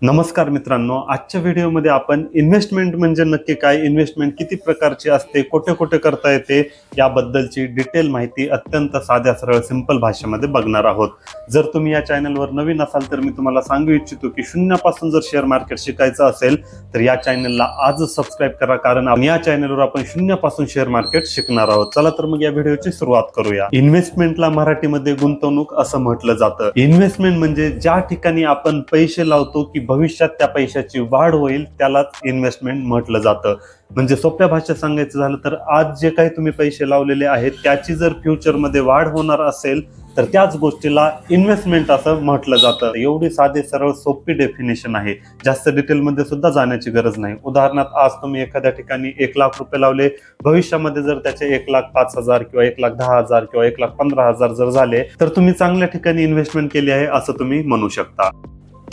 नमस्कार मित्रांनो, आजच्या व्हिडिओमध्ये आपण इन्व्हेस्टमेंट म्हणजे नक्की काय, इन्व्हेस्टमेंट किती प्रकारची असते, कुठे कुठे करता येते याबद्दलची डिटेल माहिती अत्यंत साध्या सरळ सिंपल भाषेमध्ये बघणार आहोत। जर तुम्ही या चॅनलवर नवीन असाल तर मी तुम्हाला सांगू इच्छितो की शून्यापासून जर शेअर मार्केट शिकायचं असेल तर या चॅनलला आजच सबस्क्राइब करा, कारण या चॅनलवर आपण शून्यापासून शेअर मार्केट शिकणार आहोत। चला तर मग या व्हिडिओची सुरुवात करूया। इन्व्हेस्टमेंटला मराठीमध्ये गुंतवणूक असं म्हटलं जातं। इन्व्हेस्टमेंट म्हणजे ज्या ठिकाणी आपण पैसे लावतो की भविष्यात त्या पैशाची वाढ होईल त्यालाच इन्व्हेस्टमेंट म्हटलं जातं। म्हणजे सोप्या भाषेत सांगायचं झालं तर आज जे काही तुम्ही पैसे लावलेले आहेत त्याची जर फ्युचरमध्ये वाढ होणार असेल तर त्याच गोष्टीला इन्व्हेस्टमेंट असं म्हटलं जातं। एवढी साधी सरळ सोपी डेफिनेशन आहे, जास्त डिटेलमध्ये सुद्धा जाण्याची गरज नाही। उदाहरणार्थ आज तुम्ही एखाद्या ठिकाणी 1 लाख रुपये लावले, भविष्यामध्ये जर त्याचे 1,05,000 किंवा 1,10,000 किंवा 1,15,000 जर झाले तर तुम्ही चांगल्या ठिकाणी इन्व्हेस्टमेंट केली आहे असं तुम्ही म्हणू शकता।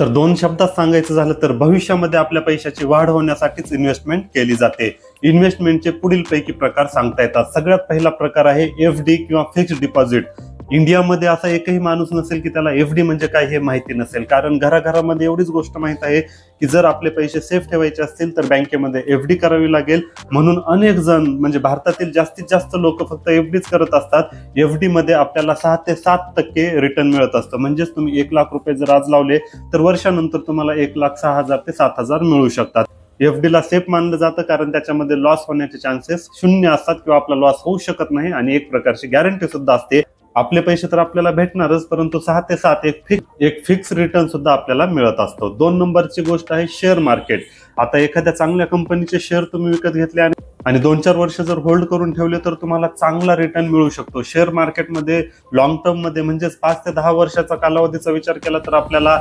तर दोन शब्दात सांगायचं झालं तर भविष्यामध्ये आपल्या पैशाची वाढ होण्यासाठीच इन्व्हेस्टमेंट केली जाते। इन्व्हेस्टमेंटचे पुढील पैकी प्रकार सांगता येतात। सगळ्यात पहिला प्रकार आहे एफडी किंवा फिक्स्ड डिपॉझिट। इंडियामध्ये असा एकही माणूस नसेल की त्याला एफडी म्हणजे काय हे माहिती नसेल, कारण घराघरामध्ये एवढीच गोष्ट माहित आहे की जर आपले पैसे सेफ ठेवायचे असतील तर बँकेमध्ये एफडी करावी लागेल। म्हणून अनेक जण म्हणजे भारतातील जास्तीत जास्त लोक फक्त एफडीच करत असतात। एफडी मध्ये आपल्याला 6 ते 7% रिटर्न मिळत असतं। म्हणजेच तुम्ही 1 लाख रुपये जर आज लावले तर वर्षानंतर तुम्हाला 1,06,000 ते 7,000 मिळू शकतात। एफडीला सेफ मानलं जातं कारण त्याच्यामध्ये लॉस होण्याचे चान्सेस शून्य असतात किंवा आपला लॉस होऊ शकत नाही आणि एक प्रकारची गॅरंटी सुद्धा असते। आपले पैसे तर आपल्याला भेटणारच, परंतु 6 ते 7 एक फिक्स रिटर्न सुद्धा आपल्याला मिळत असतो। 2 नंबरची गोष्ट आहे शेअर मार्केट। आता एखाद्या चांगल्या कंपनीचे शेअर तुम्ही विकत घेतले आणि 2-4 वर्ष जर होल्ड करून ठेवले तर तुम्हाला चांगला रिटर्न मिळू शकतो। शेअर मार्केटमध्ये लॉंग टर्म मध्ये म्हणजेच 5 ते 10 वर्षाचा कालावधीचा विचार केला तर आपल्याला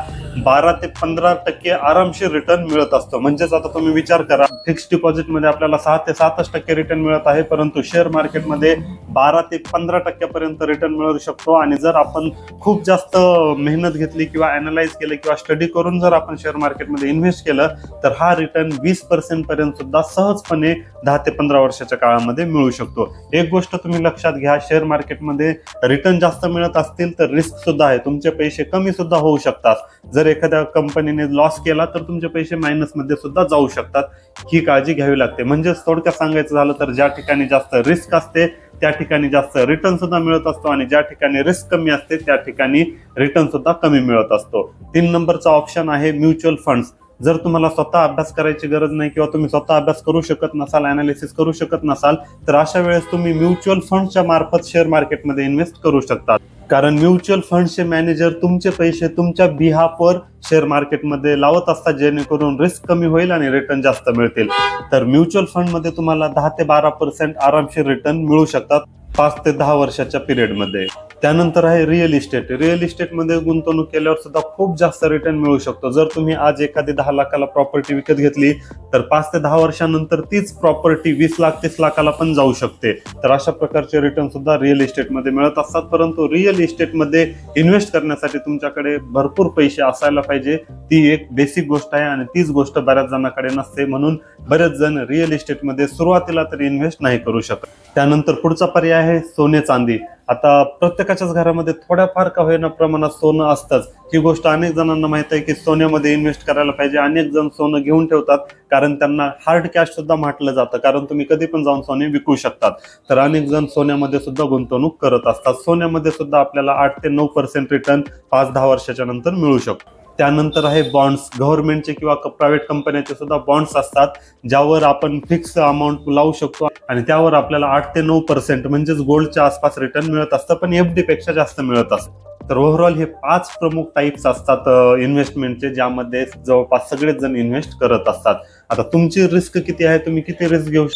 12 ते 15% आरामशीर रिटर्न मिळत असतो। म्हणजेच आता तुम्ही विचार करा, फिक्स्ड डिपॉझिट मध्ये आपल्याला 6 ते 7% रिटर्न मिळत आहे, परंतु शेअर मार्केटमध्ये 12 ते 15% पर्यंत रिटर्न मिळू शकतो। आणि जर आपण खूप जास्त मेहनत घेतली किंवा अॅनालाइज केलं किंवा स्टडी करून जर आपण शेअर मार्केटमध्ये इन्व्हेस्ट केलं तर हा रिटर्न 20% पर्यंत सुद्धा सहजपणे 10 ते 15 वर्षाच्या काळामध्ये मिळू शकतो। एक गोष्ट तुम्ही लक्षात घ्या, शेअर मार्केटमध्ये रिटर्न जास्त मिळत असतील तर रिस्क सुद्धा आहे, तुमचे पैसे कमी सुद्धा होऊ शकतात। जर एखाद्या कंपनीने लॉस केला तर तुमचे पैसे मायनस मध्ये सुद्धा जाऊ शकतात, ही काळजी घ्यावी लागते। म्हणजेच थोडक्यात सांगायचं झालं तर ज्या ठिकाणी जास्त रिस्क असते त्या ठिकाणी जास्त रिटर्न सुद्धा मिळत असतो आणि ज्या ठिकाणी रिस्क कमी असते त्या ठिकाणी रिटर्न सुद्धा कमी मिळत असतो। 3 नंबरचा ऑप्शन आहे म्युच्युअल फंड्स। जर तुम्हाला स्वतः अभ्यास करायची गरज नाही किंवा तुम्ही स्वतः अभ्यास करू शकत नसाल, अनालिसिस करू शकत नसाल तर अशा वेळेस तुम्ही म्युच्युअल फंड्सच्या मार्फत शेअर मार्केटमध्ये इन्व्हेस्ट करू शकता। कारण म्युच्युअल फंड्सचे मॅनेजर तुमचे पैसे तुमच्या बिहाफवर शेअर मार्केटमध्ये लावत असतात, जेणेकरून रिस्क कमी होईल आणि रिटर्न जास्त मिळतील। तर म्युच्युअल फंडमध्ये तुम्हाला 10 ते 12% आरामशीर रिटर्न मिळू शकतात 5 ते 10 वर्षाच्या पिरियडमध्ये। त्यानंतर आहे रिअल इस्टेट। रिअल इस्टेटमध्ये गुंतवणूक केल्यावर सुद्धा खूप जास्त रिटर्न मिळू शकतो। जर तुम्ही आज एखादी 10 लाखाला प्रॉपर्टी विकत घेतली तर 5 ते 10 वर्षानंतर तीच प्रॉपर्टी 20 लाख 30 लाखाला पण जाऊ शकते। तर अशा प्रकारचे रिटर्न सुद्धा रिअल इस्टेटमध्ये मिळत असतात। परंतु रिअल इस्टेटमध्ये इन्व्हेस्ट करण्यासाठी तुमच्याकडे भरपूर पैसे असायला पाहिजे, ती एक बेसिक गोष्ट आहे आणि तीच गोष्ट बऱ्याच जणांकडे नसते। म्हणून बरेच जण रिअल इस्टेटमध्ये सुरुवातीला तरी इन्व्हेस्ट नाही करू शकत। त्यानंतर पुढचा पर्याय आहे सोने चांदी। आता प्रत्येकाच्याच घरामध्ये थोड्याफार का होईना प्रमाणात सोनं असतंच, ही गोष्ट अनेक जणांना माहित आहे की सोन्यामध्ये इन्व्हेस्ट करायला पाहिजे। अनेक जण सोनं घेऊन ठेवतात कारण त्यांना हार्ड कॅश सुद्धा म्हटलं जातं, कारण तुम्ही कधी पण जाऊन सोने विकू शकतात। तर अनेक जण सोन्यामध्ये सुद्धा गुंतवणूक करत असतात। सोन्यामध्ये सुद्धा आपल्याला 8 ते 9% रिटर्न 5-10 वर्षाच्या नंतर मिळू शकतो। त्यानंतर आहे बॉन्ड्स। गव्हर्नमेंटचे किंवा प्रायव्हेट कंपन्यांचे सुद्धा बॉन्ड्स असतात ज्यावर आपण फिक्स अमाऊंट लावू शकतो आणि त्यावर आपल्याला 8 ते 9% म्हणजेच गोल्डच्या आसपास रिटर्न मिळत असतं, पण एफडी पेक्षा जास्त मिळत असतं। तर ओव्हरऑल हे 5 प्रमुख टाइप्स असतात इन्व्हेस्टमेंटचे, ज्यामध्ये जवळपास सगळेच जण इन्व्हेस्ट करत असतात। आता तुमची रिस्क किती आहे, तुम्ही किती रिस्क घेऊ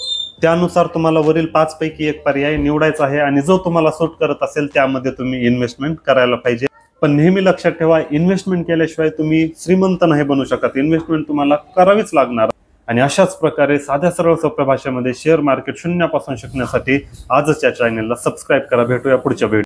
त्यानुसार तुम्हाला वरील 5 पैकी एक पर्याय निवडायचा आहे आणि जो तुम्हाला सूट करत असेल त्यामध्ये तुम्ही इन्व्हेस्टमेंट करायला पाहिजे। पण नेहमी लक्षात ठेवा, इन्व्हेस्टमेंट केल्याशिवाय तुम्ही श्रीमंत नाही बनू शकत, इन्व्हेस्टमेंट तुम्हाला करावीच लागणार। आणि अशाच प्रकारे साध्या सरळ सोप्या भाषेमध्ये शेअर मार्केट शून्यापासून शिकण्यासाठी आजच या चॅनलला सबस्क्राईब करा। भेटूया पुढच्या व्हिडिओ।